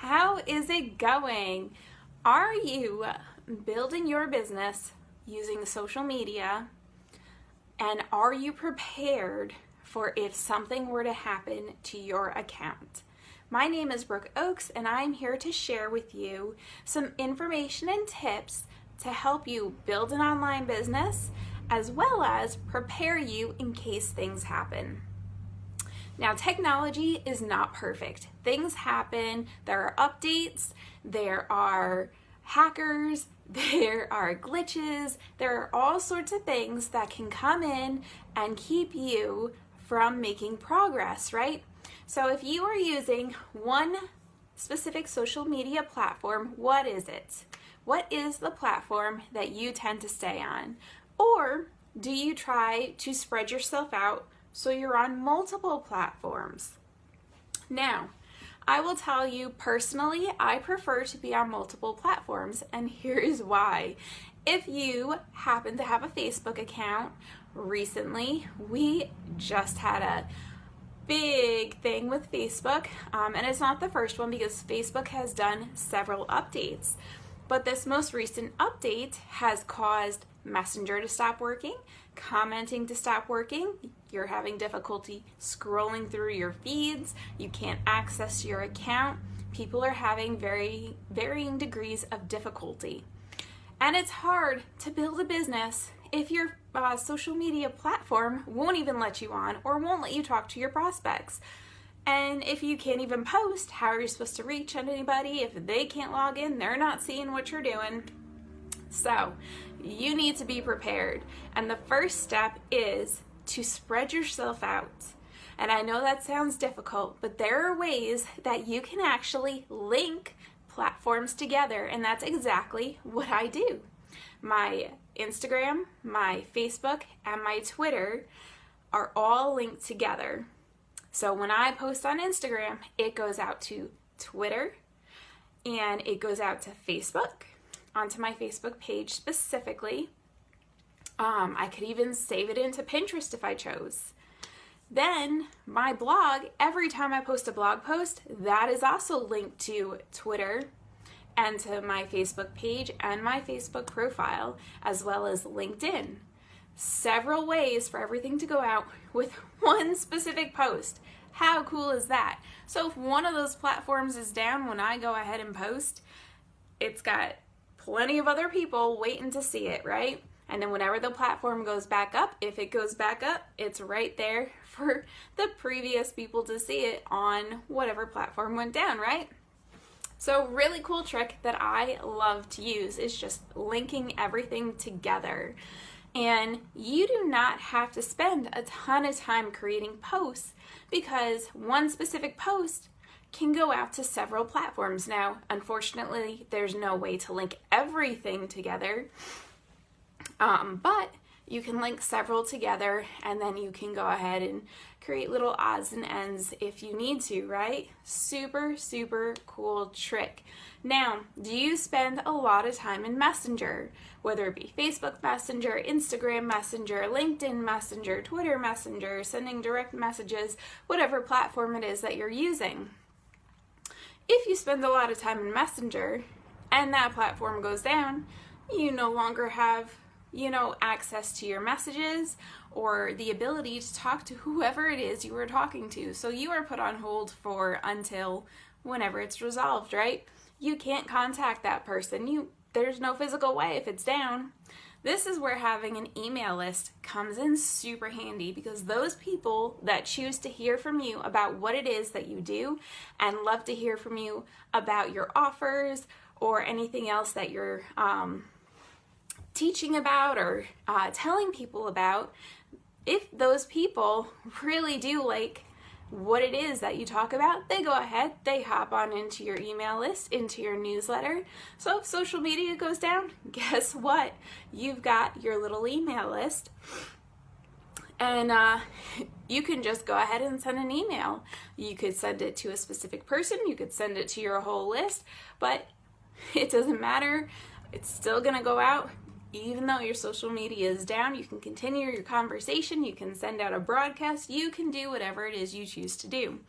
How is it going? Are you building your business using social media? And are you prepared for if something were to happen to your account? My name is Brooke Oakes, and I'm here to share with you some information and tips to help you build an online business, as well as prepare you in case things happen. Now, technology is not perfect. Things happen, there are updates, there are hackers, there are glitches, there are all sorts of things that can come in and keep you from making progress, right? So if you are using one specific social media platform, what is it? What is the platform that you tend to stay on? Or do you try to spread yourself out so you're on multiple platforms? Now, I will tell you personally, I prefer to be on multiple platforms, and here is why. If you happen to have a Facebook account, recently we just had a big thing with Facebook, and it's not the first one because Facebook has done several updates. But this most recent update has caused Messenger to stop working, commenting to stop working, you're having difficulty scrolling through your feeds, you can't access your account, people are having varying degrees of difficulty. And it's hard to build a business if your social media platform won't even let you on or won't let you talk to your prospects. And if you can't even post, how are you supposed to reach anybody? If they can't log in, they're not seeing what you're doing. So you need to be prepared. And the first step is to spread yourself out. And I know that sounds difficult, but there are ways that you can actually link platforms together. And that's exactly what I do. My Instagram, my Facebook, and my Twitter are all linked together. So when I post on Instagram, it goes out to Twitter and it goes out to Facebook, onto my Facebook page specifically. I could even save it into Pinterest if I chose. Then my blog, every time I post a blog post, that is also linked to Twitter and to my Facebook page and my Facebook profile, as well as LinkedIn. Several ways for everything to go out with one specific post. How cool is that? So if one of those platforms is down when I go ahead and post, it's got plenty of other people waiting to see it, right? And then whenever the platform goes back up, if it goes back up, it's right there for the previous people to see it on whatever platform went down, right? So really cool trick that I love to use is just linking everything together. And you do not have to spend a ton of time creating posts because one specific post can go out to several platforms. Now, unfortunately, there's no way to link everything together, but you can link several together and then you can go ahead and create little odds and ends if you need to, right? Super, super cool trick. Now, do you spend a lot of time in Messenger, whether it be Facebook Messenger, Instagram Messenger, LinkedIn Messenger, Twitter Messenger, sending direct messages, whatever platform it is that you're using? If you spend a lot of time in Messenger and that platform goes down, you no longer have access to your messages or the ability to talk to whoever it is you were talking to. So you are put on hold for until whenever it's resolved, right? You can't contact that person. There's no physical way if it's down. This is where having an email list comes in super handy because those people that choose to hear from you about what it is that you do and love to hear from you about your offers or anything else that you're teaching about or telling people about, if those people really do like what it is that you talk about, they go ahead, they hop on into your email list, into your newsletter. So if social media goes down, guess what? You've got your little email list and you can just go ahead and send an email. You could send it to a specific person, you could send it to your whole list, but it doesn't matter. It's still gonna go out. Even though your social media is down, you can continue your conversation, you can send out a broadcast, you can do whatever it is you choose to do.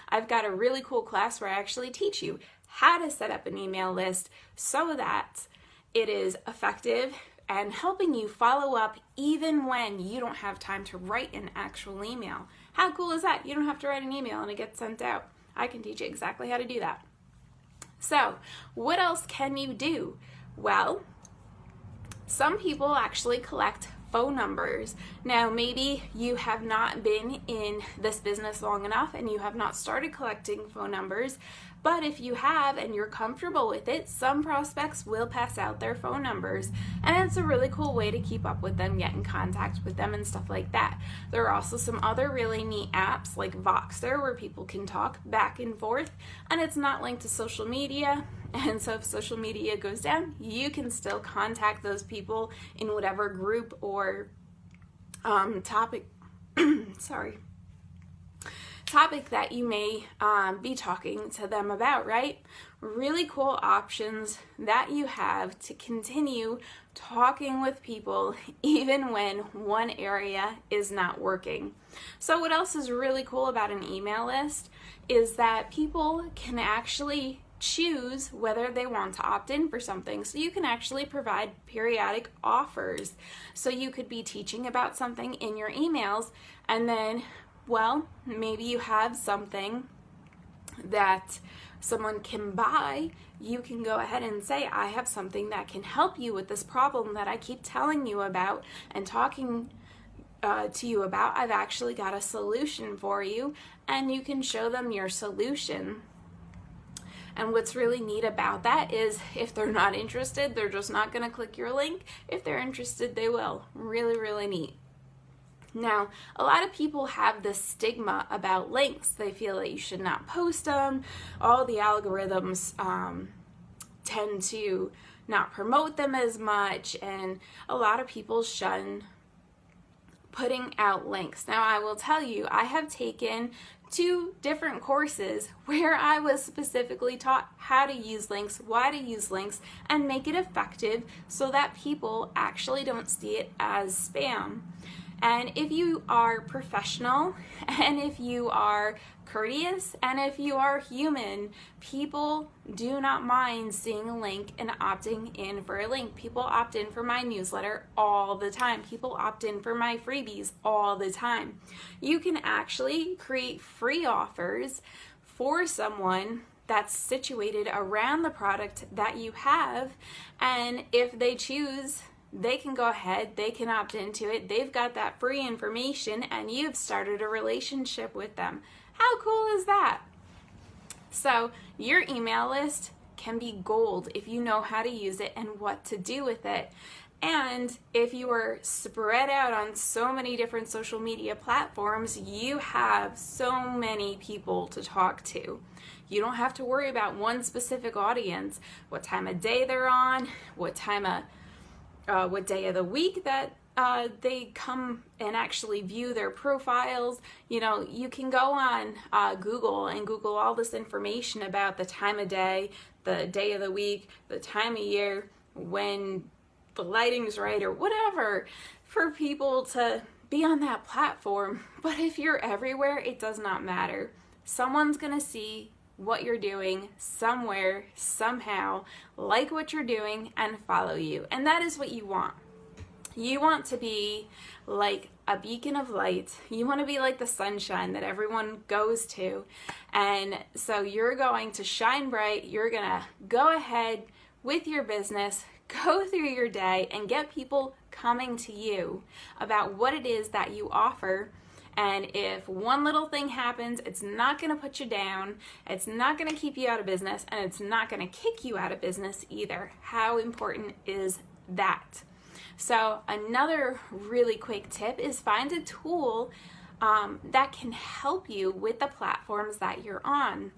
I've got a really cool class where I actually teach you how to set up an email list so that it is effective and helping you follow up even when you don't have time to write an actual email. How cool is that? You don't have to write an email and it gets sent out. I can teach you exactly how to do that. So, what else can you do? Well, some people actually collect phone numbers. Now, maybe you have not been in this business long enough and you have not started collecting phone numbers, but if you have and you're comfortable with it, some prospects will pass out their phone numbers, and it's a really cool way to keep up with them, get in contact with them, and stuff like that. There are also some other really neat apps like Voxer where people can talk back and forth, and it's not linked to social media. And so if social media goes down, you can still contact those people in whatever group or topic that you may be talking to them about, right? Really cool options that you have to continue talking with people even when one area is not working. So what else is really cool about an email list is that people can actually choose whether they want to opt in for something. So you can actually provide periodic offers. So you could be teaching about something in your emails, and then, well, maybe you have something that someone can buy. You can go ahead and say, I have something that can help you with this problem that I keep telling you about and talking to you about. I've actually got a solution for you, and you can show them your solution. And what's really neat about that is if they're not interested, they're just not going to click your link. If they're interested, they will. Really, really neat. Now, a lot of people have this stigma about links. They feel that you should not post them. All the algorithms tend to not promote them as much, and a lot of people shun putting out links. Now, I will tell you, I have taken 2 different courses where I was specifically taught how to use links, why to use links, and make it effective so that people actually don't see it as spam. And if you are professional, and if you are courteous, and if you are human, people do not mind seeing a link and opting in for a link. People opt in for my newsletter all the time. People opt in for my freebies all the time. You can actually create free offers for someone that's situated around the product that you have, and if they choose, they can go ahead, they can opt into it, they've got that free information, and you've started a relationship with them. How cool is that? So your email list can be gold if you know how to use it and what to do with it. And if you are spread out on so many different social media platforms, you have so many people to talk to. You don't have to worry about one specific audience, what time of day they're on, what day of the week that they come and actually view their profiles. You know, you can go on Google and Google all this information about the time of day, the day of the week, the time of year, when the lighting's right, or whatever, for people to be on that platform. But if you're everywhere, it does not matter. Someone's gonna see what you're doing somewhere, somehow, like what you're doing, and follow you. And that is what you want. You want to be like a beacon of light. You want to be like the sunshine that everyone goes to. And so you're going to shine bright. You're going to go ahead with your business, go through your day, and get people coming to you about what it is that you offer. And if one little thing happens, it's not going to put you down, it's not going to keep you out of business, and it's not going to kick you out of business either. How important is that? So another really quick tip is find a tool that can help you with the platforms that you're on.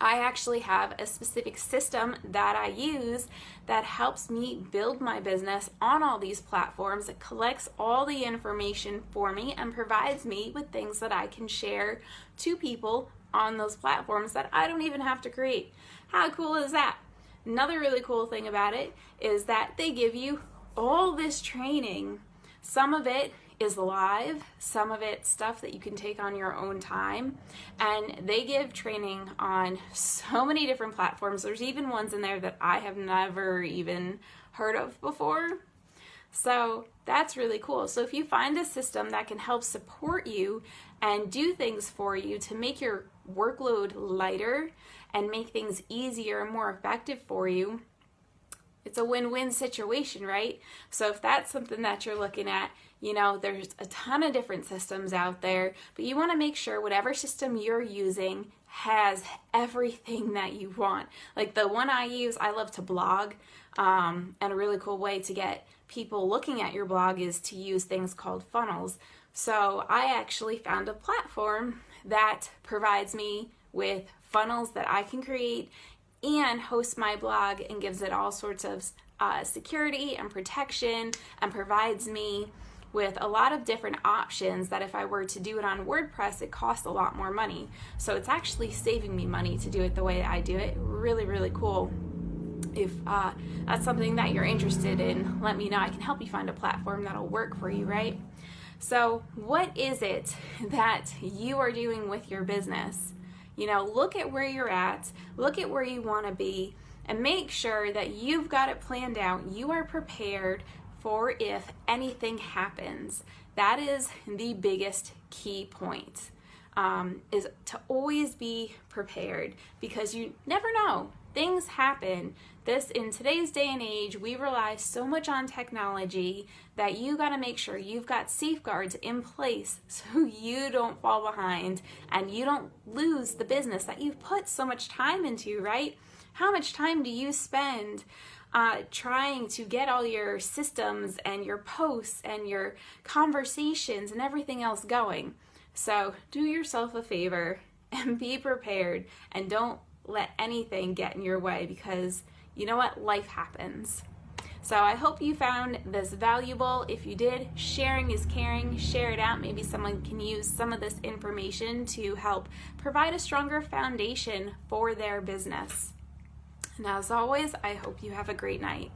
I actually have a specific system that I use that helps me build my business on all these platforms. It collects all the information for me and provides me with things that I can share to people on those platforms that I don't even have to create. How cool is that? Another really cool thing about it is that they give you all this training. Some of it is live, some of it's stuff that you can take on your own time, and they give training on so many different platforms. There's even ones in there that I have never even heard of before. So that's really cool. So if you find a system that can help support you and do things for you to make your workload lighter and make things easier and more effective for you, it's a win-win situation, right? So if that's something that you're looking at, you know, there's a ton of different systems out there, but you want to make sure whatever system you're using has everything that you want. Like the one I use, I love to blog, and a really cool way to get people looking at your blog is to use things called funnels. So I actually found a platform that provides me with funnels that I can create and host my blog and gives it all sorts of security and protection, and provides me with a lot of different options that if I were to do it on WordPress, it costs a lot more money. So it's actually saving me money to do it the way that I do it. Really, really cool. If that's something that you're interested in, let me know. I can help you find a platform that'll work for you, right? So what is it that you are doing with your business? You know, look at where you're at, look at where you want to be, and make sure that you've got it planned out. You are prepared for if anything happens. That is the biggest key point, is to always be prepared, because you never know. Things happen. In today's day and age, we rely so much on technology that you got to make sure you've got safeguards in place so you don't fall behind and you don't lose the business that you've put so much time into, right? How much time do you spend trying to get all your systems and your posts and your conversations and everything else going? So do yourself a favor and be prepared, and don't let anything get in your way, because you know what? Life happens. So I hope you found this valuable. If you did, sharing is caring. Share it out. Maybe someone can use some of this information to help provide a stronger foundation for their business. And as always, I hope you have a great night.